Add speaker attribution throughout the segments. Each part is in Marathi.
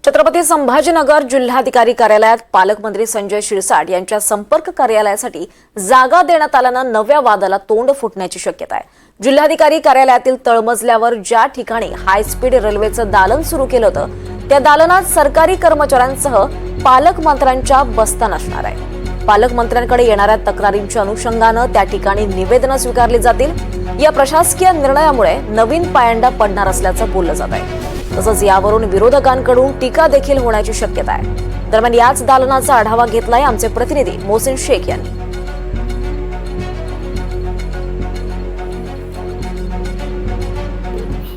Speaker 1: छत्रपती संभाजीनगर जिल्हाधिकारी कार्यालयात पालकमंत्री संजय शिरसाट यांच्या संपर्क कार्यालयासाठी जागा देण्यात आल्यानं नव्या वादाला तोंड फुटण्याची शक्यता आहे। जिल्हाधिकारी कार्यालयातील तळमजल्यावर ज्या ठिकाणी हाय स्पीड रेल्वेचं दालन सुरू केलं होतं त्या दालनात सरकारी कर्मचाऱ्यांसह पालकमंत्र्यांच्या बस्ता नसणार आहे। पालकमंत्र्यांकडे येणाऱ्या तक्रारींच्या अनुषंगानं त्या ठिकाणी निवेदनं स्वीकारली जातील। या प्रशासकीय निर्णयामुळे नवीन पायंडा पडणार असल्याचं बोललं जात आहे। तसंच यावरून विरोधकांकडून टीका देखील होण्याची शक्यता आहे। दरम्यान याच दालनाचा आढावा घेतलाय आमचे प्रतिनिधी मोहसिन शेख यांनी।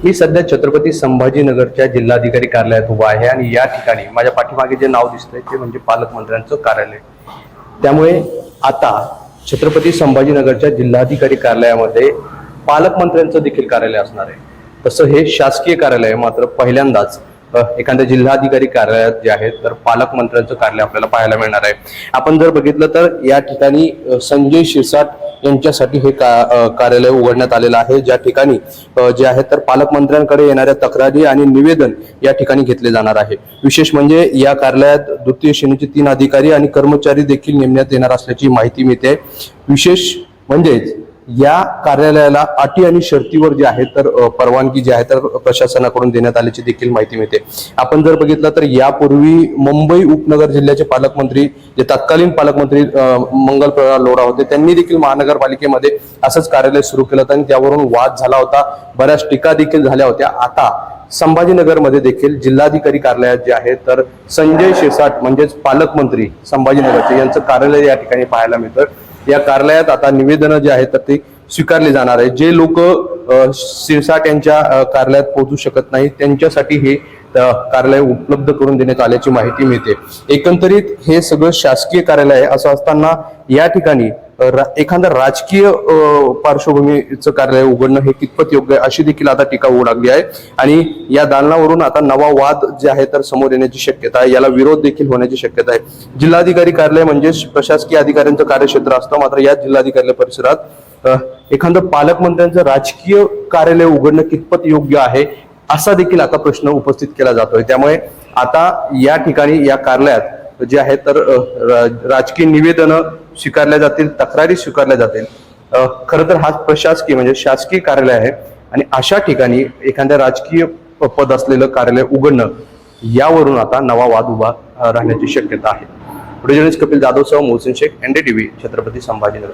Speaker 2: मी सध्या छत्रपती संभाजीनगरच्या जिल्हाधिकारी कार्यालयात उभा आहे आणि या ठिकाणी माझ्या पाठीमागे जे नाव दिसतंय ते म्हणजे पालकमंत्र्यांचं कार्यालय। त्यामुळे आता छत्रपती संभाजीनगरच्या जिल्हाधिकारी कार्यालयामध्ये पालकमंत्र्यांचं देखील कार्यालय असणार आहे। तसं हे शासकीय कार्यालय आहे, मात्र पहिल्यांदाच एखाद्या जिल्हाधिकारी कार्यालयात जे आहे तर पालकमंत्र्यांचं कार्यालय आपल्याला पाहायला मिळणार आहे। आपण जर बघितलं तर या ठिकाणी संजय शिरसाट यांच्यासाठी हे कार्यालय उघडण्यात आलेलं आहे, ज्या ठिकाणी जे आहे तर पालकमंत्र्यांकडे येणाऱ्या तक्रारी आणि निवेदन या ठिकाणी घेतले जाणार आहे। विशेष म्हणजे या कार्यालयात द्वितीय श्रेणीचे 3 अधिकारी आणि कर्मचारी देखील नेमण्यात येणार असल्याची माहिती मिळते। विशेष म्हणजे या कार्यालयाला अटी आणि शर्तीवर जे आहे तर परवानगी जी आहे तर प्रशासनाकडून देण्यात आल्याची देखील माहिती मिळते। आपण जर बघितलं तर यापूर्वी मुंबई उपनगर जिल्ह्याचे पालकमंत्री जे तत्कालीन पालकमंत्री मंगलप्रसाद लोढा होते, त्यांनी देखील महानगरपालिकेमध्ये असंच कार्यालय सुरू केलं होतं आणि त्यावरून वाद झाला होता, बऱ्याच टीका देखील झाल्या होत्या। आता संभाजीनगरमध्ये देखील जिल्हाधिकारी कार्यालयात जे आहे तर संजय शिरसाट म्हणजेच पालकमंत्री संभाजीनगरचे यांचं कार्यालय या ठिकाणी पाहायला मिळतं। या कार्यालयात आता निवेदनं जे आहेत तर ते स्वीकारले जाणार आहे। जे लोक शिरसाट यांच्या कार्यालयात पोहोचू शकत नाही त्यांच्यासाठी हे कार्यालय उपलब्ध करून देण्यात आल्याची माहिती मिळते। एकंदरीत हे सगळं शासकीय कार्यालय आहे असं असताना या ठिकाणी एखादा राजकीय पार्श्वभूमीचं कार्यालय उघडणं हे कितपत योग्य आहे अशी देखील आता टीका होऊ लागली आहे आणि या दालनावरून आता नवा वाद जे आहे तर समोर येण्याची शक्यता आहे। याला विरोध देखील होण्याची शक्यता आहे। जिल्हाधिकारी कार्यालय म्हणजे प्रशासकीय अधिकाऱ्यांचं कार्यक्षेत्र असतं, मात्र या जिल्हाधिकारी परिसरात एखादं पालकमंत्र्यांचं राजकीय कार्यालय उघडणं कितपत योग्य आहे असा देखील आता प्रश्न उपस्थित केला जातोय। त्यामुळे आता या ठिकाणी या कार्यालयात जे आहे तर राजकीय निवेदनं स्वीकारल्या जातील, तक्रारी स्वीकारल्या जातील। खरं तर हा प्रशासकीय म्हणजे शासकीय कार्यालय आहे आणि अशा ठिकाणी एखाद्या राजकीय पद असलेलं कार्यालय उघडणं यावरून आता नवा वाद उभा राहण्याची शक्यता आहे। व्हिडिओ जर्नलिस्ट कपिल जाधव सह मोहसिन शेख, NDTV, छत्रपती संभाजीनगर।